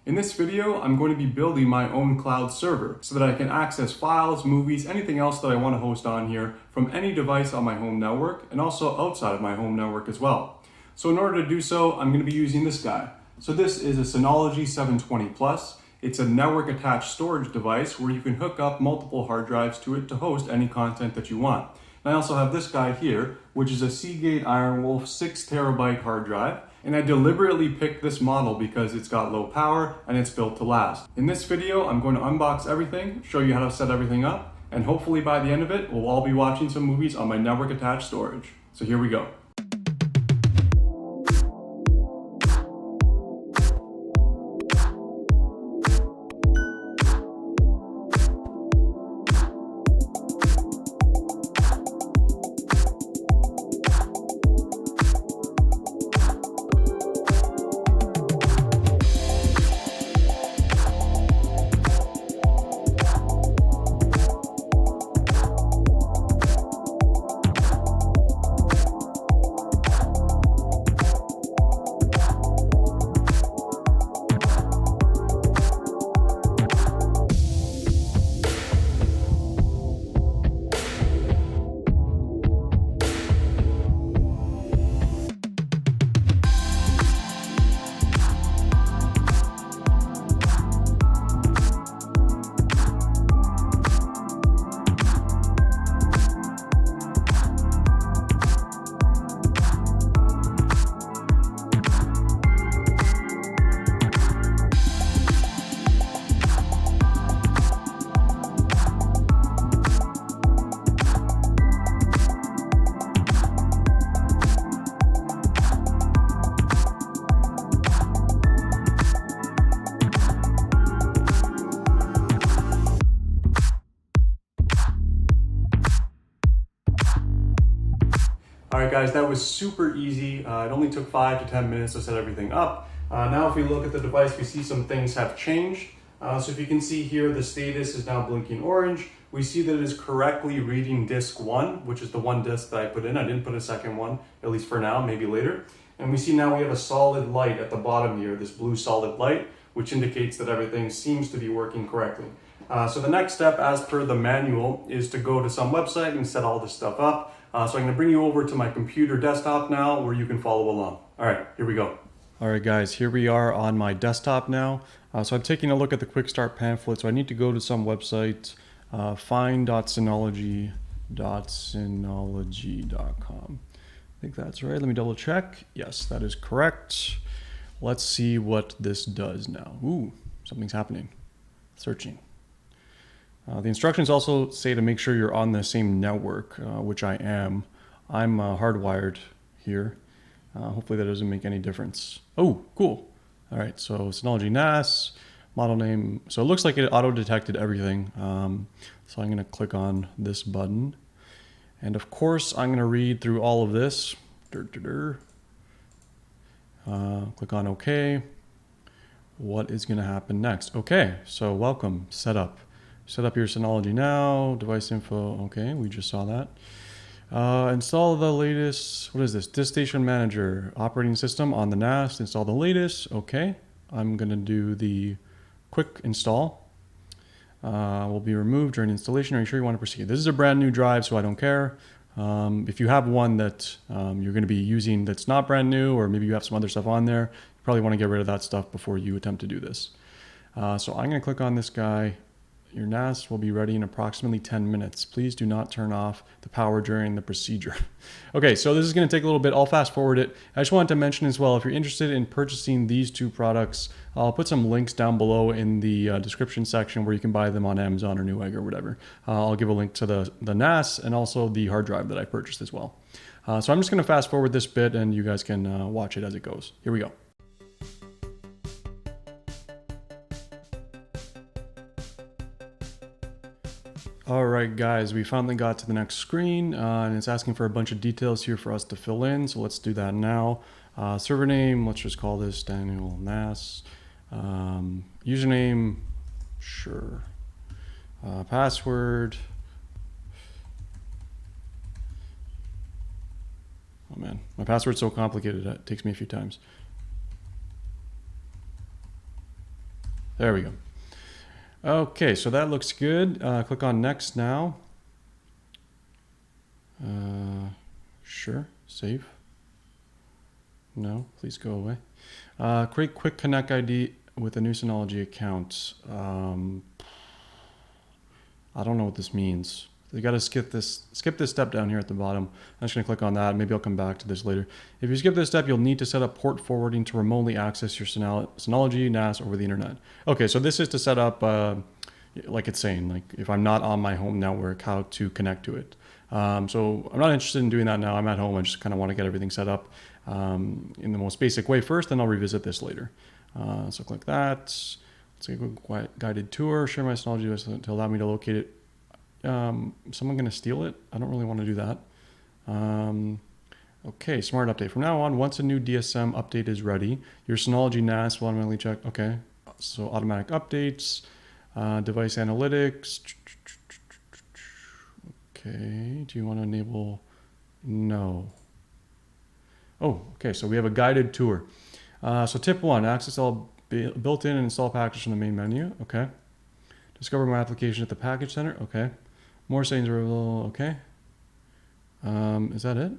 In this video, I'm going to be building my own cloud server so that I can access files, movies, anything else that I want to host on here from any device on my home network and also outside of my home network as well. So in order to do so, I'm going to be using this guy. So this is a Synology 720 Plus. It's a network attached storage device where you can hook up multiple hard drives to it to host any content that you want. And I also have this guy here, which is a Seagate Ironwolf 6 terabyte hard drive. And I deliberately picked this model because it's got low power and it's built to last. In this video, I'm going to unbox everything, show you how to set everything up, and hopefully by the end of it, we'll all be watching some movies on my network attached storage. So here we go. Alright guys, that was super easy. It only took 5 to 10 minutes to set everything up. Now if we look at the device, we see some things have changed. So if you can see here, the status is now blinking orange. We see that it is correctly reading disk 1, which is the one disk that I put in. I didn't put a second one, at least for now, maybe later. And we see now we have a solid light at the bottom here, this blue solid light, which indicates that everything seems to be working correctly. So the next step, as per the manual, is to go to some website and set all this stuff up. So I'm going to bring you over to my computer desktop now where you can follow along. All right, here we go. All right, guys, here we are on my desktop now. So I'm taking a look at the quick start pamphlet. So I need to go to some website, find.synology.com. I think that's right. Let me double check. Yes, that is correct. Let's see what this does now. Ooh, something's happening. Searching. The instructions also say to make sure you're on the same network, which I am. I'm hardwired here. Hopefully that doesn't make any difference. Oh, cool. All right, so Synology NAS, model name. So it looks like it auto-detected everything. So I'm gonna click on this button. And of course, I'm gonna read through all of this. Click on OK. What is gonna happen next? Okay, so welcome, setup. Set up your Synology now, device info, okay, we just saw that. Install the latest, what is this? Disk Station Manager, operating system on the NAS, install the latest, okay. I'm gonna do the quick install. Will be removed during installation. Are you sure you want to proceed? This is a brand new drive, so I don't care. If you have one that you're gonna be using that's not brand new, or maybe you have some other stuff on there, you probably wanna get rid of that stuff before you attempt to do this. So I'm gonna click on this guy. Your NAS will be ready in approximately 10 minutes. Please do not turn off the power during the procedure. Okay, so this is going to take a little bit. I'll fast forward it. I just wanted to mention as well, if you're interested in purchasing these two products, I'll put some links down below in the description section where you can buy them on Amazon or Newegg or whatever. I'll give a link to the NAS and also the hard drive that I purchased as well. So I'm just going to fast forward this bit and you guys can watch it as it goes. Here we go. All right, guys, we finally got to the next screen and it's asking for a bunch of details here for us to fill in. So let's do that now. Server name, let's just call this Daniel NAS. Username, sure. Password. Oh man, my password's so complicated, it takes me a few times. There we go. Okay, so that looks good. Click on next now. Sure, save. No, please go away. Create quick connect ID with a new Synology account. I don't know what this means. You got to skip this step down here at the bottom. I'm just going to click on that. Maybe I'll come back to this later. If you skip this step, you'll need to set up port forwarding to remotely access your Synology NAS over the internet. Okay, so this is to set up, like it's saying, like if I'm not on my home network, how to connect to it. So I'm not interested in doing that now. I'm at home. I just kind of want to get everything set up in the most basic way first, then I'll revisit this later. So click that. Let's take a quick guided tour. Share my Synology to allow me to locate it. Someone going to steal it? I don't really want to do that. Okay, smart update. From now on, once a new DSM update is ready, your Synology NAS will automatically check. Okay, so automatic updates, device analytics. Okay, do you want to enable? No. Oh, okay, so we have a guided tour. So tip 1, access all built-in and install packages from the main menu. Okay. Discover my application at the package center. Okay. More settings are available. Okay. Is that it?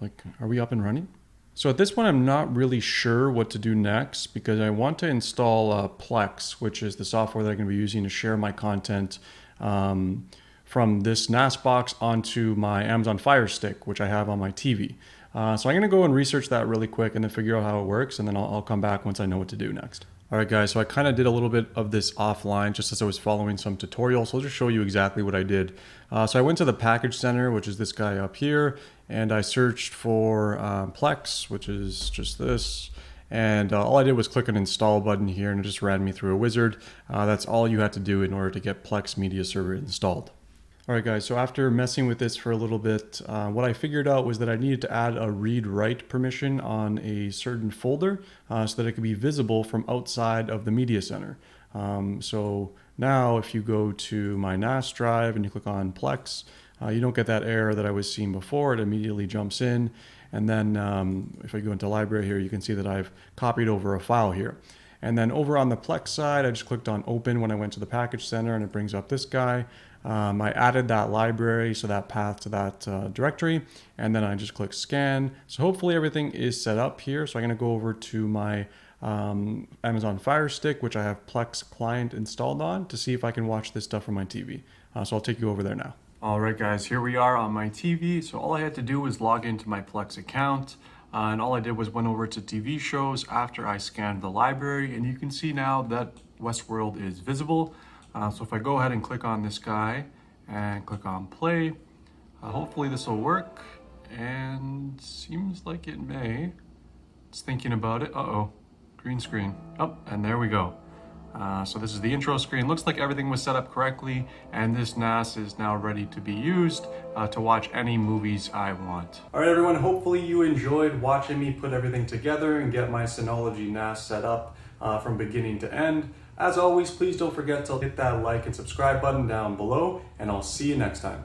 Like, are we up and running? So at this point, I'm not really sure what to do next because I want to install Plex, which is the software that I'm going to be using to share my content from this NAS box onto my Amazon Fire Stick, which I have on my TV. So I'm going to go and research that really quick and then figure out how it works, and then I'll come back once I know what to do next. All right, guys, so I kind of did a little bit of this offline just as I was following some tutorials. So I'll just show you exactly what I did. So I went to the package center, which is this guy up here, and I searched for Plex, which is just this. And all I did was click an install button here, and it just ran me through a wizard. That's all you had to do in order to get Plex Media Server installed. All right, guys, so after messing with this for a little bit, what I figured out was that I needed to add a read-write permission on a certain folder so that it could be visible from outside of the media center. So now if you go to my NAS drive and you click on Plex, you don't get that error that I was seeing before. It immediately jumps in. And then if I go into library here, you can see that I've copied over a file here. And then over on the Plex side, I just clicked on open when I went to the package center, and it brings up this guy. I added that library, so that path to that directory, and then I just click scan. So hopefully everything is set up here. So I'm going to go over to my Amazon Fire Stick, which I have Plex client installed on, to see if I can watch this stuff from my TV. So I'll take you over there now. All right, guys, here we are on my TV. So all I had to do was log into my Plex account. And all I did was went over to TV shows after I scanned the library, and you can see now that Westworld is visible. So if I go ahead and click on this guy and click on play, hopefully this will work, and seems like it may. It's thinking about it. Uh-oh, green screen. Oh, and there we go. So this is the intro screen. Looks like everything was set up correctly, and this NAS is now ready to be used to watch any movies I want. All right, everyone, hopefully you enjoyed watching me put everything together and get my Synology NAS set up from beginning to end. As always, please don't forget to hit that like and subscribe button down below, and I'll see you next time.